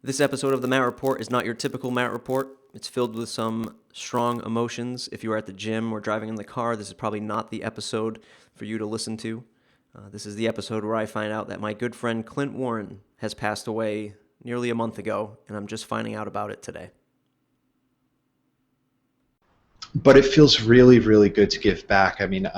This episode of the Matt Report is not your typical Matt Report. It's filled with some strong emotions. If you are at the gym or driving in the car, this is probably not the episode for you to listen to. This is the episode where I find out that my good friend Clint Warren has passed away nearly a month ago, and I'm just finding out about it today. But it feels really, really good to give back. I mean,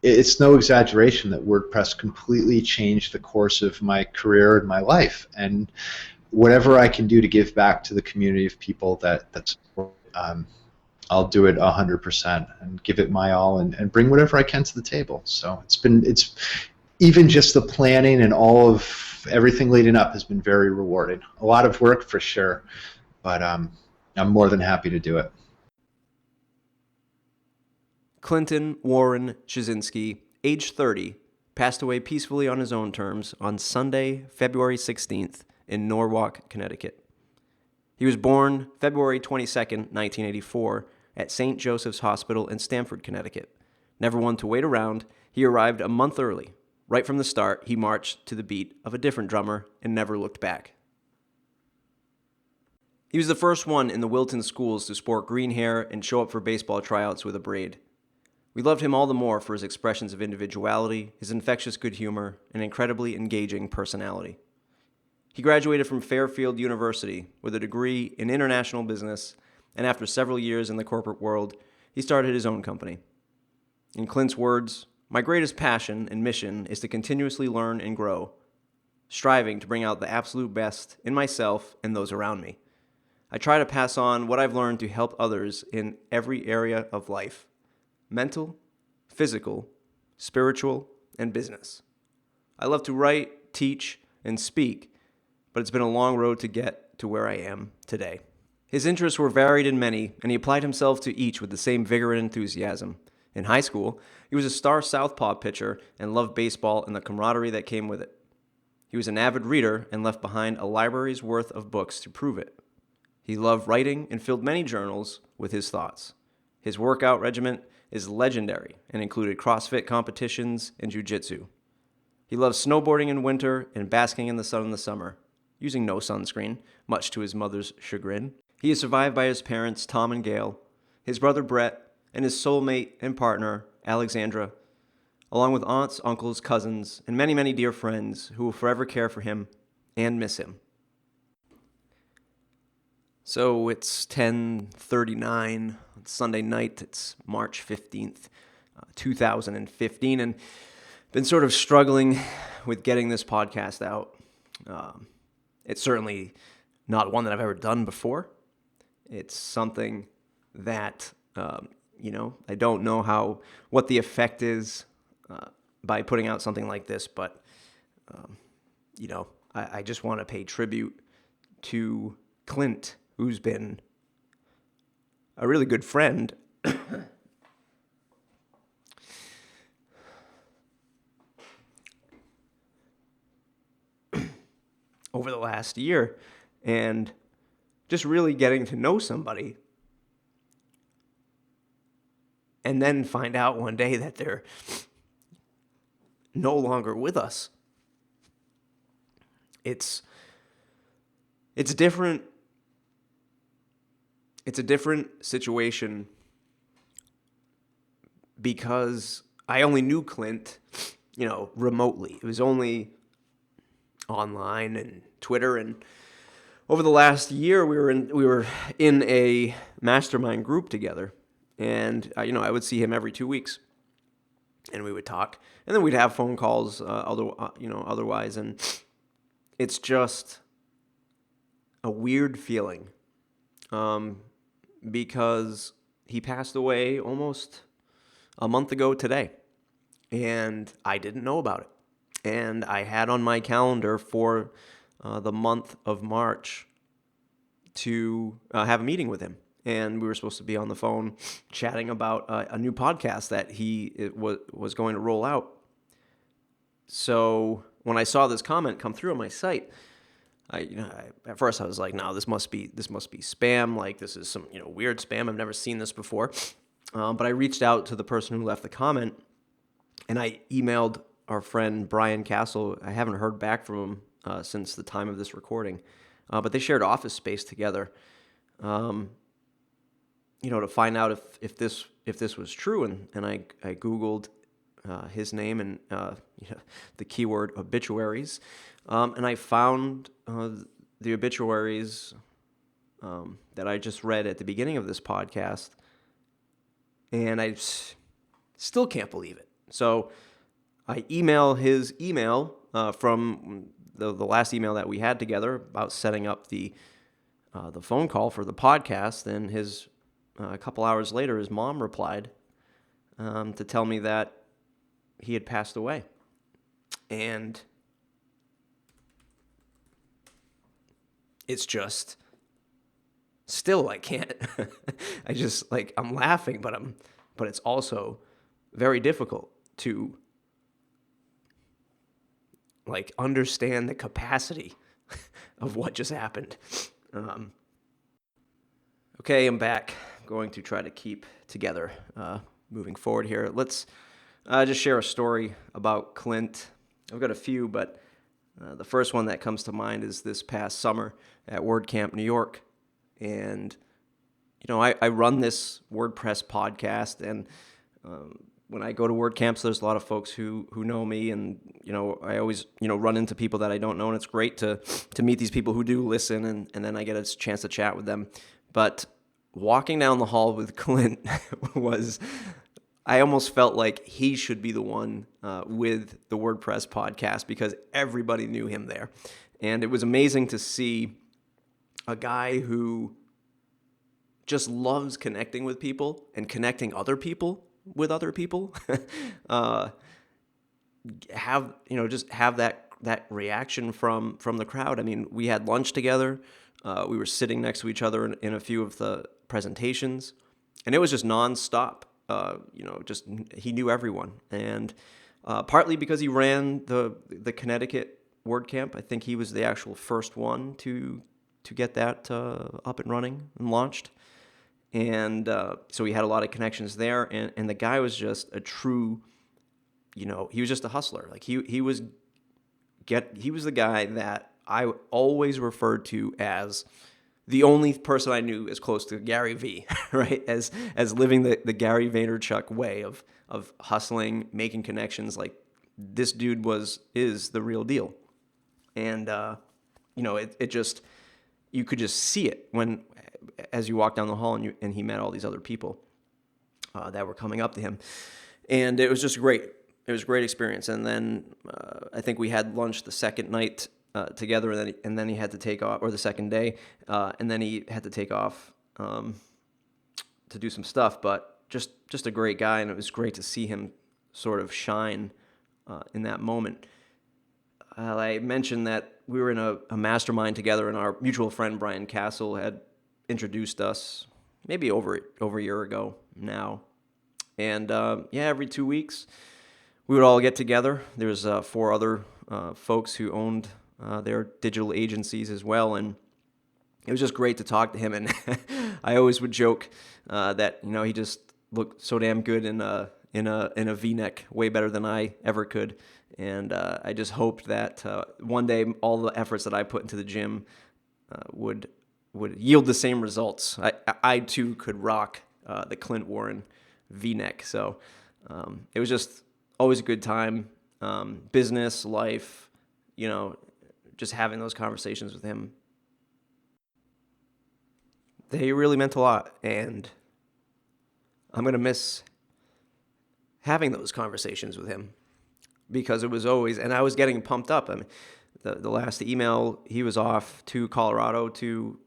it's no exaggeration that WordPress completely changed the course of my career and my life. And whatever I can do to give back to the community of people that support, I'll do it 100% and give it my all and bring whatever I can to the table. So it's even just the planning and all of everything leading up has been very rewarding. A lot of work for sure, but I'm more than happy to do it. Clinton Warren Chizinski, age 30, passed away peacefully on his own terms on Sunday, February 16th in Norwalk, Connecticut. He was born February 22nd, 1984, at St. Joseph's Hospital in Stamford, Connecticut. Never one to wait around, he arrived a month early. Right from the start, he marched to the beat of a different drummer and never looked back. He was the first one in the Wilton schools to sport green hair and show up for baseball tryouts with a braid. We loved him all the more for his expressions of individuality, his infectious good humor, and incredibly engaging personality. He graduated from Fairfield University with a degree in international business, and after several years in the corporate world, he started his own company. In Clint's words, "My greatest passion and mission is to continuously learn and grow, striving to bring out the absolute best in myself and those around me. I try to pass on what I've learned to help others in every area of life. Mental, physical, spiritual, and business. I love to write, teach, and speak, but it's been a long road to get to where I am today." His interests were varied and many, and he applied himself to each with the same vigor and enthusiasm. In high school, he was a star southpaw pitcher and loved baseball and the camaraderie that came with it. He was an avid reader and left behind a library's worth of books to prove it. He loved writing and filled many journals with his thoughts. His workout regimen is legendary and included CrossFit competitions and jiu-jitsu. He loves snowboarding in winter and basking in the sun in the summer, using no sunscreen, much to his mother's chagrin. He is survived by his parents, Tom and Gail, his brother Brett, and his soulmate and partner, Alexandra, along with aunts, uncles, cousins, and many, many dear friends who will forever care for him and miss him. So it's 10:39, it's Sunday night, it's March 15th, 2015, and been sort of struggling with getting this podcast out. It's certainly not one that I've ever done before. It's something that, I don't know what the effect is by putting out something like this, but, I just want to pay tribute to Clint, who's been a really good friend over the last year, and just really getting to know somebody and then find out one day that they're no longer with us. It's different. It's a different situation because I only knew Clint, remotely. It was only online and Twitter, and over the last year we were in a mastermind group together, and I would see him every 2 weeks, and we would talk, and then we'd have phone calls otherwise, and it's just a weird feeling. Because he passed away almost a month ago today, and I didn't know about it. And I had on my calendar for the month of March to have a meeting with him, and we were supposed to be on the phone chatting about a new podcast that he was going to roll out. So when I saw this comment come through on my site, at first I was like, no, this must be spam. Like, this is some weird spam. I've never seen this before. But I reached out to the person who left the comment, and I emailed our friend Brian Castle. I haven't heard back from him since the time of this recording. But they shared office space together. To find out if this was true, and I Googled his name and the keyword obituaries, and I found the obituaries that I just read at the beginning of this podcast, and I still can't believe it. So I email his email from the last email that we had together about setting up the phone call for the podcast, and a couple hours later, his mom replied to tell me that he had passed away. And it's just, still, I can't, I'm laughing, but it's also very difficult to understand the capacity of what just happened. Okay, I'm back. I'm going to try to keep together moving forward here. Let's just share a story about Clint. I've got a few, but the first one that comes to mind is this past summer at WordCamp New York. And, I run this WordPress podcast, and when I go to WordCamps, there's a lot of folks who know me, and, I always, run into people that I don't know, and it's great to meet these people who do listen, and then I get a chance to chat with them. But walking down the hall with Clint I almost felt like he should be the one with the WordPress podcast, because everybody knew him there. And it was amazing to see a guy who just loves connecting with people and connecting other people with other people have that reaction from the crowd. I mean, we had lunch together. We were sitting next to each other in a few of the presentations, and it was just nonstop. He knew everyone, and partly because he ran the Connecticut WordCamp. I think he was the actual first one to get that up and running and launched, and so we had a lot of connections there. And the guy was just a true, he was just a hustler. Like he was the guy that I always referred to as the only person I knew as close to Gary V, right? As living the Gary Vaynerchuk way of hustling, making connections. Like, this dude is the real deal. And it just, you could just see it as you walk down the hall and he met all these other people that were coming up to him. And it was just great. It was a great experience. And then I think we had lunch the second night together, and then he had to take off, or the second day, and then he had to take off to do some stuff. But just a great guy, and it was great to see him sort of shine in that moment. I mentioned that we were in a mastermind together, and our mutual friend Brian Castle had introduced us maybe over a year ago now. And every 2 weeks we would all get together. There's 4 other folks who owned their digital agencies as well, and it was just great to talk to him. And I always would joke that he just looked so damn good in a V-neck, way better than I ever could. And I just hoped that one day all the efforts that I put into the gym would yield the same results. I too could rock the Clint Warren V-neck. So it was just always a good time. Business, life, just having those conversations with him, they really meant a lot. And I'm going to miss having those conversations with him, because it was always, and I was getting pumped up. I mean, the last email, he was off to Colorado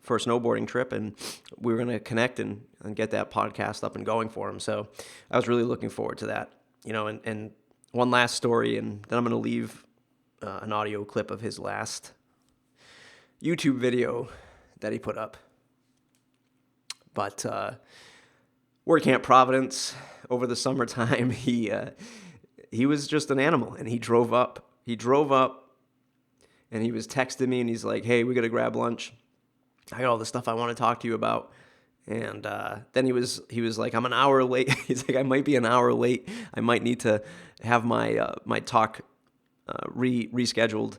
for a snowboarding trip, and we were going to connect and get that podcast up and going for him. So I was really looking forward to that, and one last story, and then I'm going to leave an audio clip of his last YouTube video that he put up. But WordCamp Providence over the summertime, he was just an animal, and he drove up, and he was texting me, and he's like, "Hey, we got to grab lunch. I got all the stuff I want to talk to you about." And then he was like, "I'm an hour late." He's like, "I might be an hour late. I might need to have my talk rescheduled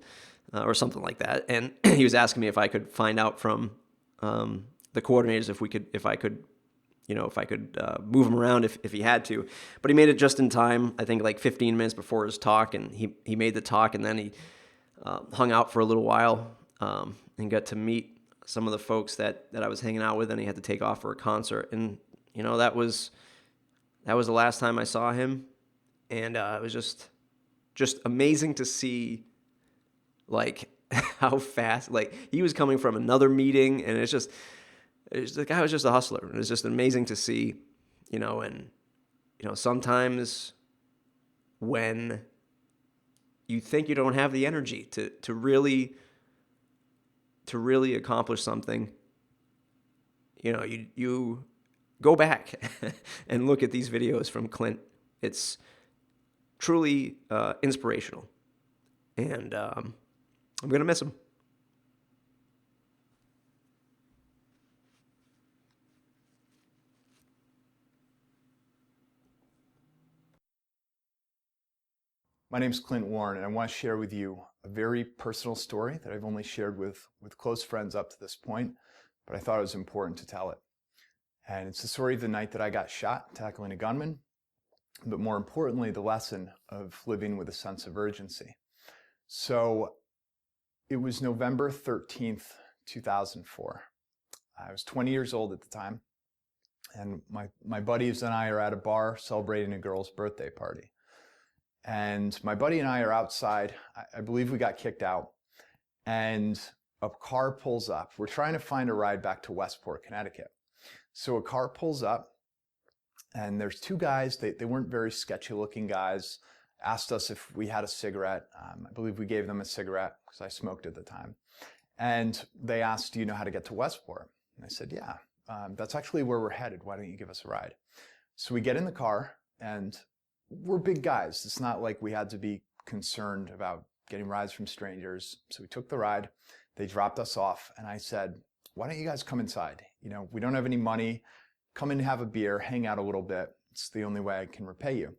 or something like that. And he was asking me if I could find out from the coordinators if I could move him around if he had to. But he made it just in time, I think like 15 minutes before his talk, and he made the talk, and then he hung out for a little while and got to meet some of the folks that I was hanging out with, and he had to take off for a concert. And, that was the last time I saw him, and it was just amazing to see, like, how fast, like, he was coming from another meeting, and the guy was just a hustler. It was just amazing to see, and, sometimes when you think you don't have the energy to really accomplish something, you go back and look at these videos from Clint. It's truly inspirational, and I'm going to miss him. My name's Clint Warren, and I want to share with you a very personal story that I've only shared with close friends up to this point, but I thought it was important to tell it. And it's the story of the night that I got shot tackling a gunman, but more importantly, the lesson of living with a sense of urgency. So it was November 13th, 2004. I was 20 years old at the time, and my buddies and I are at a bar celebrating a girl's birthday party. And my buddy and I are outside. I believe we got kicked out. And a car pulls up. We're trying to find a ride back to Westport, Connecticut. So a car pulls up, and there's two guys. They weren't very sketchy looking guys. Asked us if we had a cigarette. I believe we gave them a cigarette because I smoked at the time. And they asked, do you know how to get to Westport? And I said, yeah, that's actually where we're headed. Why don't you give us a ride? So we get in the car, and we're big guys. It's not like we had to be concerned about getting rides from strangers. So we took the ride. They dropped us off, and I said, why don't you guys come inside? We don't have any money. Come in and have a beer, hang out a little bit. It's the only way I can repay you.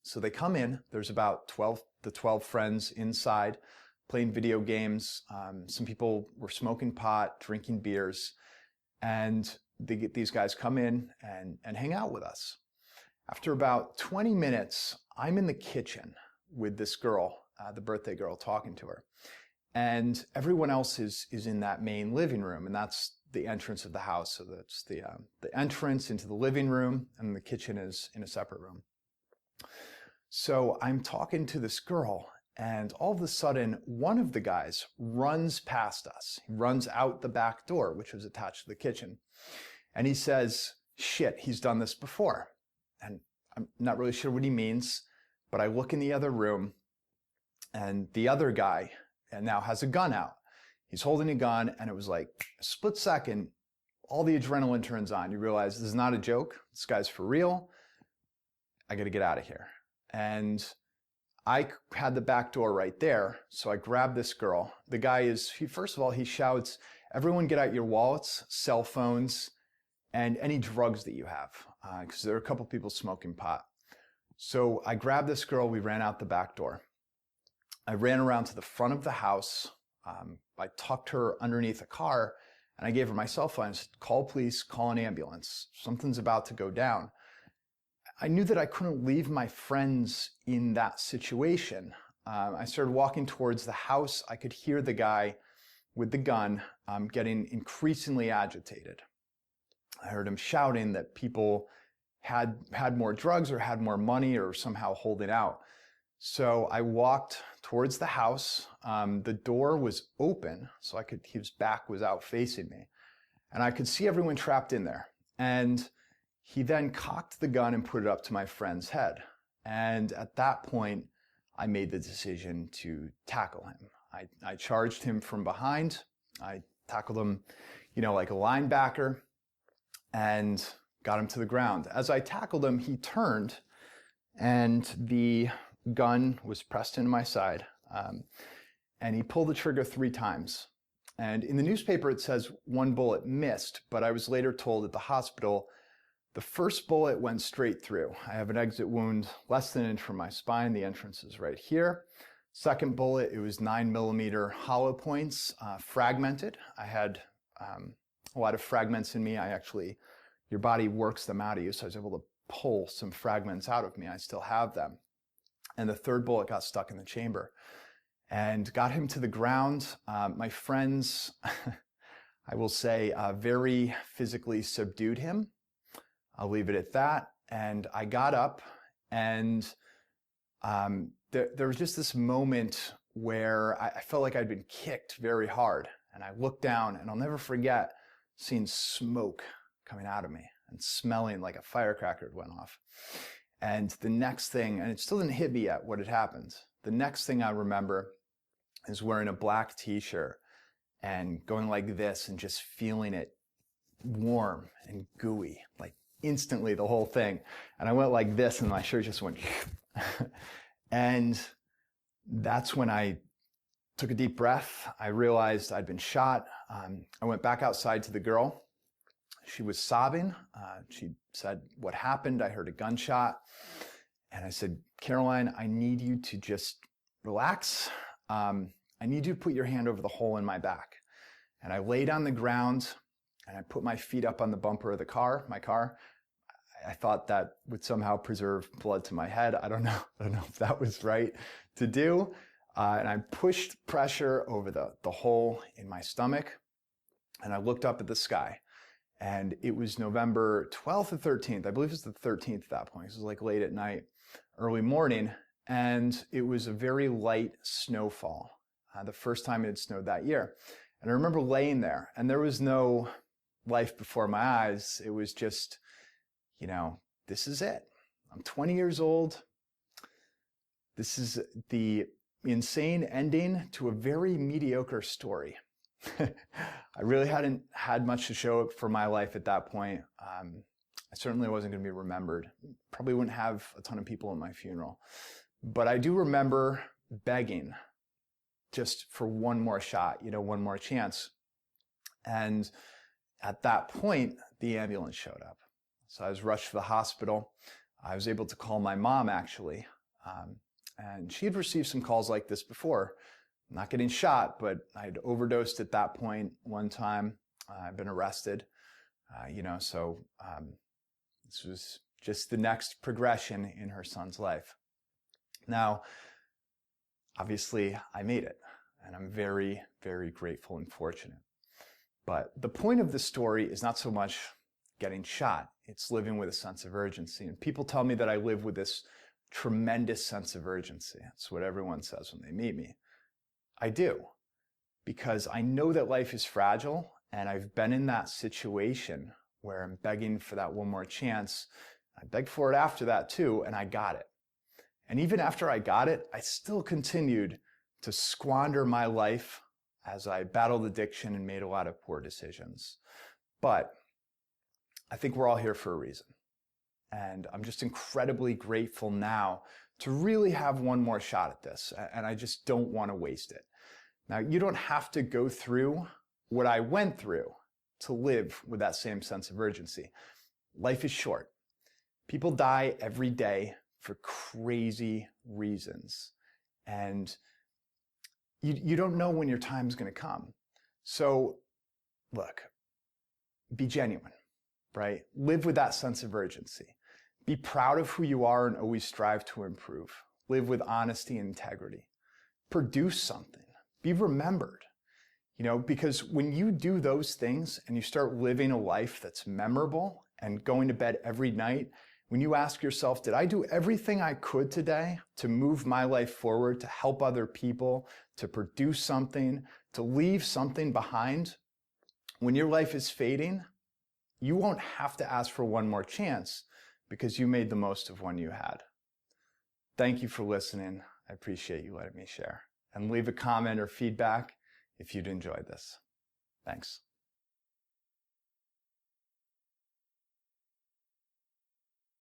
So they come in. There's about 12 friends inside playing video games. Some people were smoking pot, drinking beers, and these guys come in and hang out with us. After about 20 minutes, I'm in the kitchen with this girl, the birthday girl, talking to her. And everyone else is in that main living room, and that's the entrance of the house. So that's the entrance into the living room, and the kitchen is in a separate room. So I'm talking to this girl, and all of a sudden, one of the guys runs past us. He runs out the back door, which was attached to the kitchen. And he says, shit, he's done this before. And I'm not really sure what he means, but I look in the other room, and the other guy now has a gun out. He's holding a gun, and it was like a split second, all the adrenaline turns on. You realize this is not a joke. This guy's for real. I got to get out of here. And I had the back door right there, so I grabbed this girl. The guy first of all, he shouts, everyone get out your wallets, cell phones, and any drugs that you have, because there are a couple people smoking pot. So I grabbed this girl, we ran out the back door. I ran around to the front of the house. I tucked her underneath a car, and I gave her my cell phone. I said, call police, call an ambulance. Something's about to go down. I knew that I couldn't leave my friends in that situation. I started walking towards the house. I could hear the guy with the gun getting increasingly agitated. I heard him shouting that people had more drugs or had more money or somehow holding out. So I walked towards the house. The door was open, so his back was out facing me. And I could see everyone trapped in there. And he then cocked the gun and put it up to my friend's head. And at that point, I made the decision to tackle him. I charged him from behind. I tackled him, like a linebacker, and got him to the ground. As I tackled him, he turned, and the gun was pressed into my side, and he pulled the trigger 3 times. And in the newspaper, it says 1 bullet missed, but I was later told at the hospital, the first bullet went straight through. I have an exit wound less than an inch from my spine. The entrance is right here. Second bullet, it was 9mm hollow points, fragmented. I had a lot of fragments in me. Your body works them out of you, so I was able to pull some fragments out of me. I still have them. And the third bullet got stuck in the chamber and got him to the ground. My friends, I will say, very physically subdued him. I'll leave it at that. And I got up, and there was just this moment where I felt like I'd been kicked very hard. And I looked down, and I'll never forget seeing smoke coming out of me and smelling like a firecracker had went off. And the next thing, and it still didn't hit me yet what had happened, the next thing I remember is wearing a black t-shirt and going like this and just feeling it warm and gooey, like instantly the whole thing. And I went like this, and my shirt just went and that's when I took a deep breath. I realized I'd been shot. I went back outside to the girl. She was sobbing. She said, "What happened?" I heard a gunshot. And I said, "Caroline, I need you to just relax. I need you to put your hand over the hole in my back." And I laid on the ground, and I put my feet up on the bumper of my car. I thought that would somehow preserve blood to my head. I don't know if that was right to do. And I pushed pressure over the hole in my stomach, and I looked up at the sky. And it was November 12th or 13th. I believe it was the 13th at that point. It was like late at night, early morning. And it was a very light snowfall. The first time it had snowed that year. And I remember laying there, and there was no life before my eyes. It was just, this is it. I'm 20 years old. This is the insane ending to a very mediocre story. I really hadn't had much to show for my life at that point. I certainly wasn't going to be remembered. Probably wouldn't have a ton of people at my funeral. But I do remember begging just for one more shot, one more chance. And at that point, the ambulance showed up. So I was rushed to the hospital. I was able to call my mom, actually. And she had received some calls like this before. Not getting shot, but I'd overdosed at that point one time. I've been arrested, so this was just the next progression in her son's life. Now, obviously, I made it, and I'm very, very grateful and fortunate. But the point of the story is not so much getting shot. It's living with a sense of urgency. And people tell me that I live with this tremendous sense of urgency. That's what everyone says when they meet me. I do, because I know that life is fragile, and I've been in that situation where I'm begging for that one more chance. I begged for it after that too, and I got it. And even after I got it, I still continued to squander my life as I battled addiction and made a lot of poor decisions. But I think we're all here for a reason. And I'm just incredibly grateful now to really have one more shot at this. And I just don't want to waste it. Now, you don't have to go through what I went through to live with that same sense of urgency. Life is short. People die every day for crazy reasons. And you don't know when your time's going to come. So, look, be genuine, right? Live with that sense of urgency. Be proud of who you are and always strive to improve. Live with honesty and integrity. Produce something. Be remembered. Because when you do those things and you start living a life that's memorable and going to bed every night, when you ask yourself, did I do everything I could today to move my life forward, to help other people, to produce something, to leave something behind? When your life is fading, you won't have to ask for one more chance because you made the most of one you had. Thank you for listening. I appreciate you letting me share. And leave a comment or feedback if you'd enjoyed this. Thanks.